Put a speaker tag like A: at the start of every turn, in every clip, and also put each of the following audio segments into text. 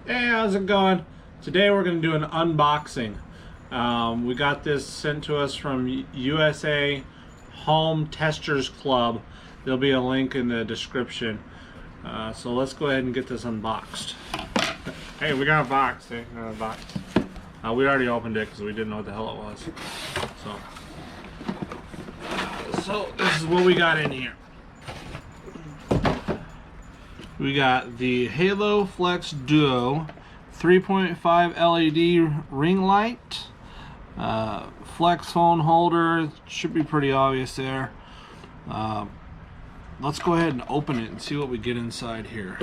A: Hey, how's it going? Today we're going to do an unboxing. We got this sent to us from USA Home Testers Club. There'll be a link in the description. So let's go ahead and get this unboxed. Hey, we got a box. Hey, we got a box. We already opened it because we didn't know what the hell it was. So this is what we got in here. We got the Halo Flex Duo 3.5 LED ring light, flex phone holder. Should be pretty obvious there. Let's go ahead and open it and see what we get inside here.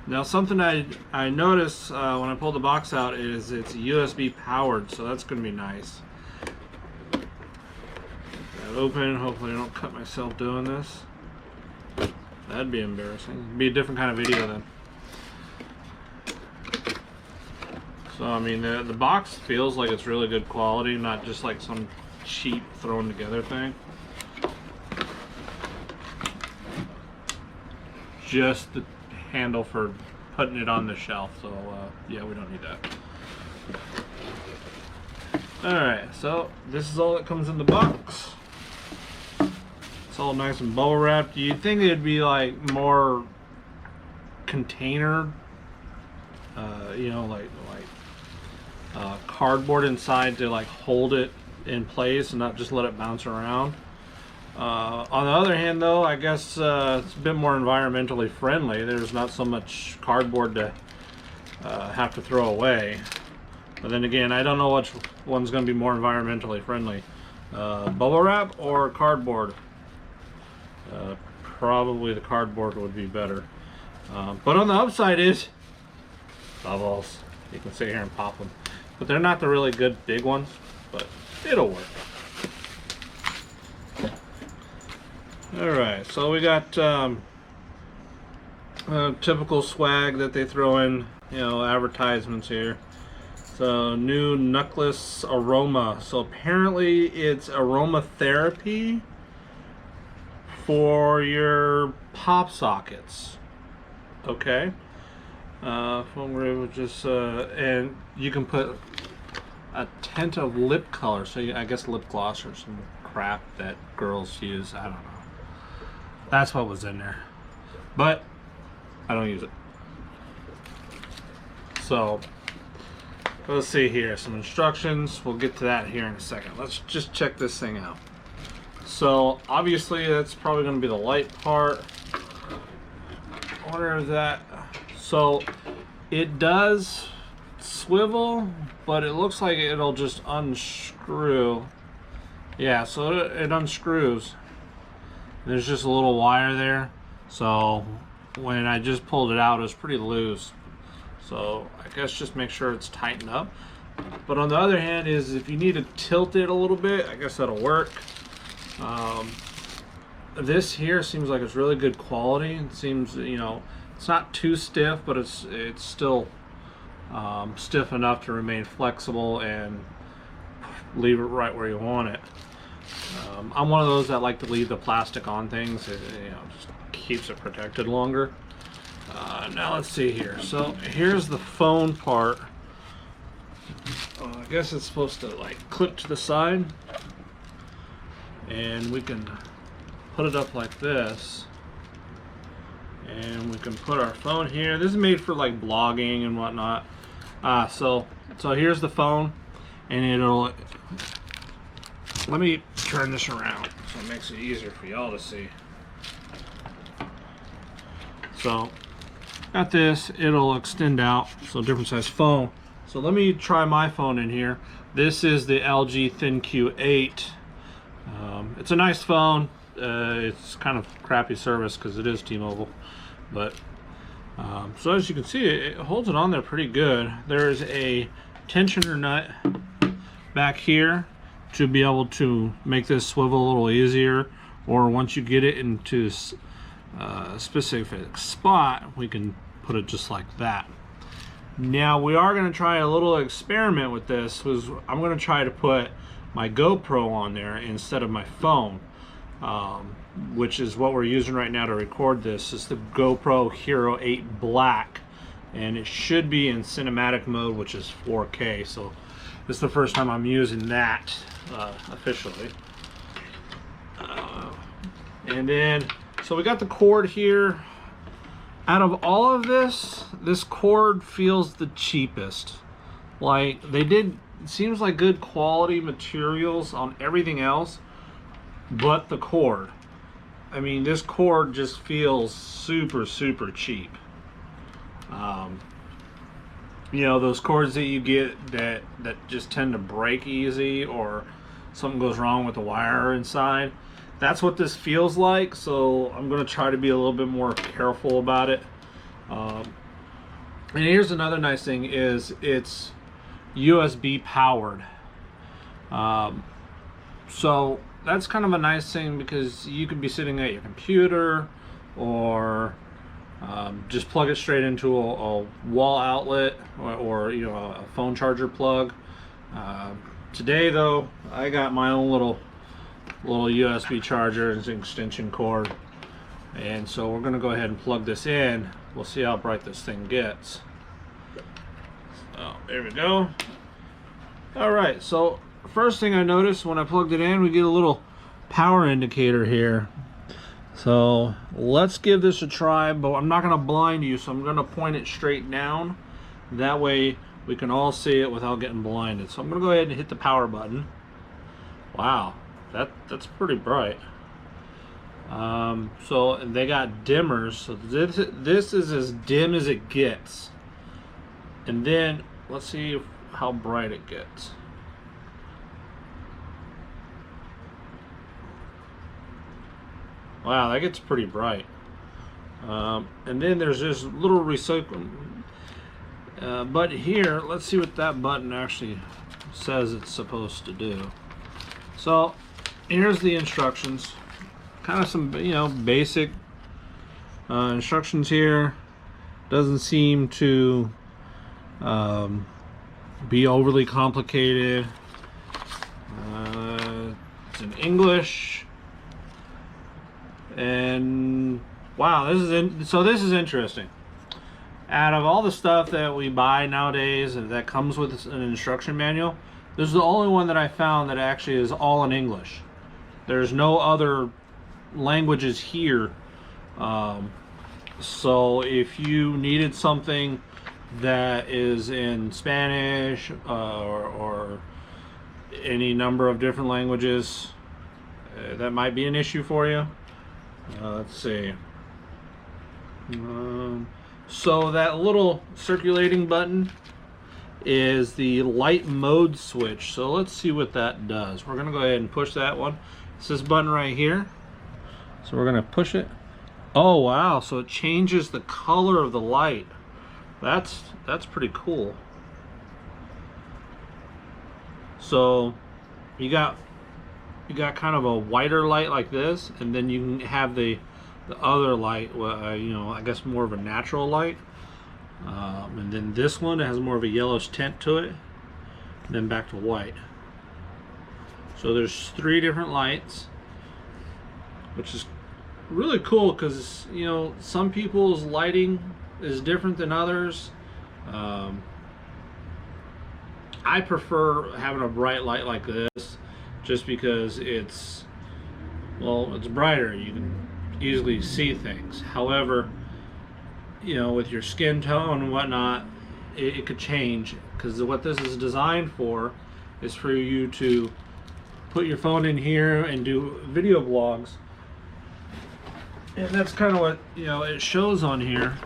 A: Now, something I noticed when I pulled the box out is it's USB powered, so that's going to be nice. Get that open. Hopefully I don't cut myself doing this. That'd be embarrassing. It'd be a different kind of video then. So I mean, the box feels like it's really good quality, not just like some cheap thrown together thing. Just the handle for putting it on the shelf, so yeah, we don't need that. Alright, so this is all that comes in the box. It's all nice and bubble wrapped. You'd think it'd be like more container, you know, like cardboard inside to like hold it in place and not just let it bounce around. On the other hand, though, I guess it's a bit more environmentally friendly. There's not so much cardboard to have to throw away. But then again, I don't know which one's going to be more environmentally friendly, bubble wrap or cardboard. Probably the cardboard would be better. But on the upside is bubbles. You can sit here and pop them. But they're not the really good big ones, but it'll work. Alright, so we got typical swag that they throw in, you know, advertisements here. So, new Nucleus Aroma. So apparently it's aromatherapy for your pop sockets. Okay. And you can put a tint of lip color, so I guess lip gloss or some crap that girls use. I don't know. That's what was in there, but I don't use it. So let's see here, some instructions. We'll get to that here in a second. Let's just check this thing out. So obviously that's probably going to be the light part. I wonder if that. So it does swivel, but it looks like it'll just unscrew. Yeah, so it unscrews. There's just a little wire there. So when I just pulled it out, it was pretty loose. So I guess just make sure it's tightened up. But on the other hand is if you need to tilt it a little bit, I guess that'll work. This here seems like it's really good quality. It seems, you know, it's not too stiff, but it's still stiff enough to remain flexible and leave it right where you want it. I'm one of those that like to leave the plastic on things. It, you know, just keeps it protected longer. Now let's see here. So here's the phone part. I guess it's supposed to like clip to the side, and we can put it up like this. And we can put our phone here. This is made for like blogging and whatnot. So here's the phone, and it'll. Let me turn this around so it makes it easier for y'all to see. So got this. It'll extend out. So different size phone. So let me try my phone in here. This is the LG ThinQ8. It's a nice phone. It's kind of crappy service because it is T-Mobile, but so as you can see, it holds it on there pretty good. There's a tensioner nut back here to be able to make this swivel a little easier, or once you get it into a specific spot, we can put it just like that. Now we are going to try a little experiment with this. I'm going to try to put my GoPro on there instead of my phone. which is what we're using right now to record this. Is the GoPro Hero 8 Black. and it should be in cinematic mode, which is 4K. So this is the first time I'm using that officially. And then, so we got the cord here. Out of all of this, this cord feels the cheapest. Like, they did, it seems like good quality materials on everything else, but the cord. I mean, this cord just feels super, super cheap. You know, those cords that you get that just tend to break easy, or something goes wrong with the wire inside. That's what this feels like, so I'm going to try to be a little bit more careful about it. And here's another nice thing is it's USB powered. So that's kind of a nice thing, because you could be sitting at your computer, or just plug it straight into a wall outlet, or you know, a phone charger plug. Today though, I got my own little USB charger and an extension cord, and so we're gonna go ahead and plug this in. We'll see how bright this thing gets. So there we go. All right, so first thing I noticed when I plugged it in, we get a little power indicator here. So let's give this a try, but I'm not gonna blind you, so I'm gonna point it straight down. That way we can all see it without getting blinded. So I'm gonna go ahead and hit the power button. Wow, that's pretty bright. So they got dimmers, so this is as dim as it gets. And then let's see how bright it gets. Wow, that gets pretty bright. And then there's this little recycle but here, let's see what that button actually says it's supposed to do. So here's the instructions, kind of some, you know, basic instructions here. Doesn't seem to be overly complicated. It's in English, and wow, this is interesting. Out of all the stuff that we buy nowadays that comes with an instruction manual, this is the only one that I found that actually is all in English. There's no other languages here. So if you needed something that is in Spanish or any number of different languages, that might be an issue for you. Let's see. So that little circulating button is the light mode switch. So let's see what that does. We're gonna go ahead and push that one. It's this button right here. So we're gonna push it. Oh wow, so it changes the color of the light. That's pretty cool. So you got kind of a whiter light like this, and then you can have the other light, you know, I guess more of a natural light, and then this one has more of a yellowish tint to it, and then back to white. So there's 3 different lights, which is really cool, because you know, some people's lighting is different than others. I prefer having a bright light like this, just because it's brighter. You can easily see things. However, you know, with your skin tone and whatnot, it could change, because what this is designed for is for you to put your phone in here and do video vlogs. And that's kind of what, you know, it shows on here,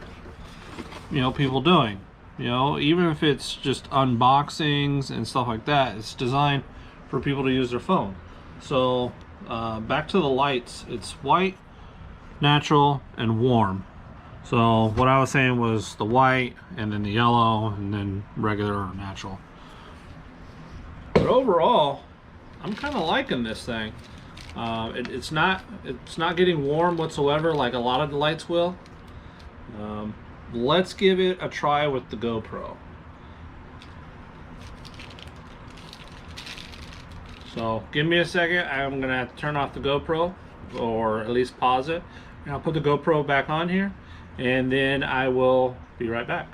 A: you know, people doing. You know, even if it's just unboxings and stuff like that, it's designed for people to use their phone. So back to the lights, it's white, natural, and warm. So what I was saying was the white, and then the yellow, and then regular or natural. But overall, I'm kind of liking this thing. It's not getting warm whatsoever like a lot of the lights will. Let's give it a try with the GoPro. So give me a second. I'm gonna have to turn off the GoPro, or at least pause it, and I'll put the GoPro back on here, and then I will be right back.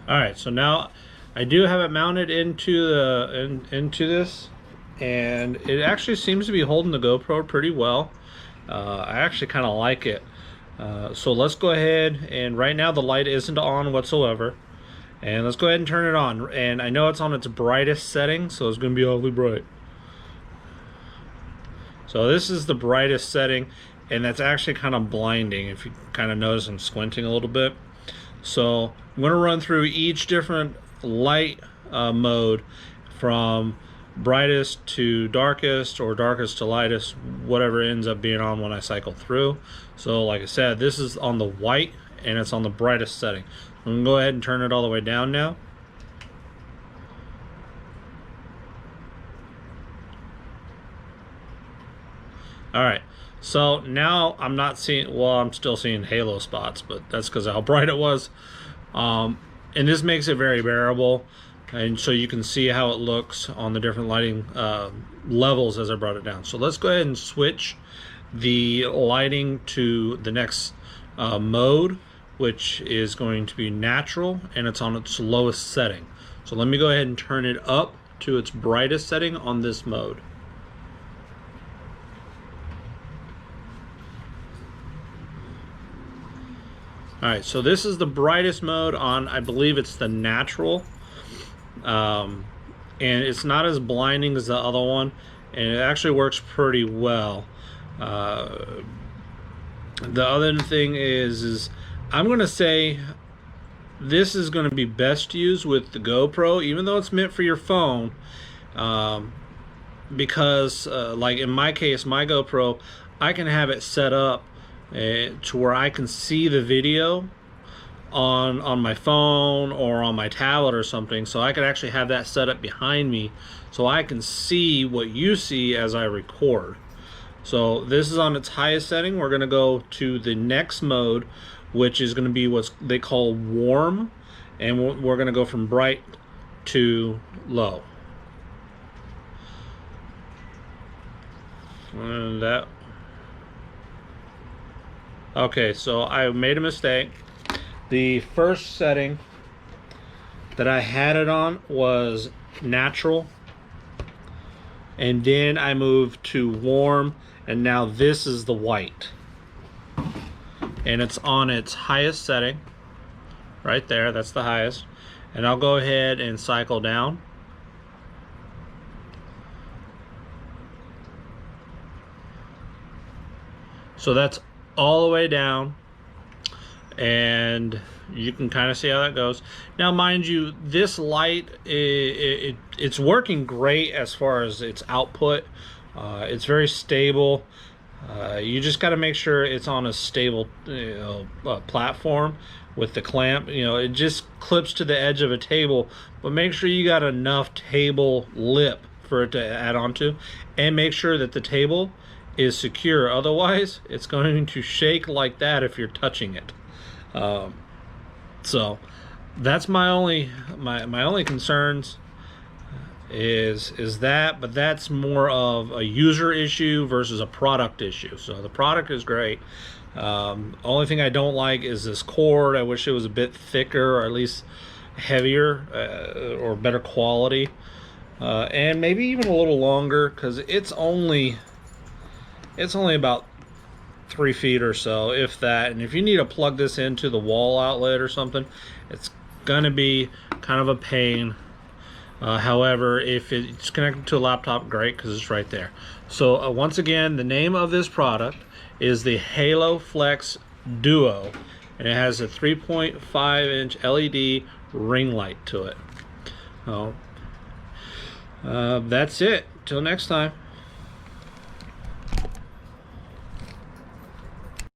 A: All right, so now I do have it mounted into the into this, and it actually seems to be holding the GoPro pretty well. I actually kind of like it. So let's go ahead, and right now the light isn't on whatsoever. And let's go ahead and turn it on. And I know it's on its brightest setting, so it's going to be awfully bright. So this is the brightest setting, and that's actually kind of blinding. If you kind of notice, I'm squinting a little bit. So I'm going to run through each different light mode, from brightest to darkest, or darkest to lightest, whatever ends up being on when I cycle through. So like I said, this is on the white, and it's on the brightest setting. I'm going to go ahead and turn it all the way down now. Alright, so now I'm not seeing, well, I'm still seeing halo spots, but that's because of how bright it was. And this makes it very bearable, and so you can see how it looks on the different lighting levels as I brought it down. So let's go ahead and switch the lighting to the next mode, which is going to be natural, and it's on its lowest setting. So let me go ahead and turn it up to its brightest setting on this mode. Alright, so this is the brightest mode on, I believe it's the natural. And it's not as blinding as the other one, and it actually works pretty well. The other thing is I'm going to say this is going to be best used with the GoPro, even though it's meant for your phone, because like in my case, my GoPro, I can have it set up to where I can see the video on my phone or on my tablet or something, so I could actually have that set up behind me so I can see what you see as I record. So this is on its highest setting. We're going to go to the next mode, which is going to be what they call warm, and we're going to go from bright to low. And that, okay, so I made a mistake. The first setting that I had it on was natural, and then I moved to warm, and now this is the white, and it's on its highest setting right there. That's the highest, and I'll go ahead and cycle down. So that's all the way down, and you can kind of see how that goes. Now mind you, this light, it's working great as far as its output. It's very stable. You just got to make sure it's on a stable platform with the clamp. It just clips to the edge of a table, but make sure you got enough table lip for it to add onto, and make sure that the table is secure. Otherwise it's going to shake like that if you're touching it. So that's my only concerns is that, but that's more of a user issue versus a product issue. So the product is great. Only thing I don't like is this cord. I wish it was a bit thicker, or at least heavier, or better quality, and maybe even a little longer, because it's only about 3 feet or so, if that. And if you need to plug this into the wall outlet or something, it's gonna be kind of a pain. However, if it's connected to a laptop, great, because it's right there. So once again, the name of this product is the Halo Flex Duo, and it has a 3.5-inch LED ring light to it. That's it. Till next time.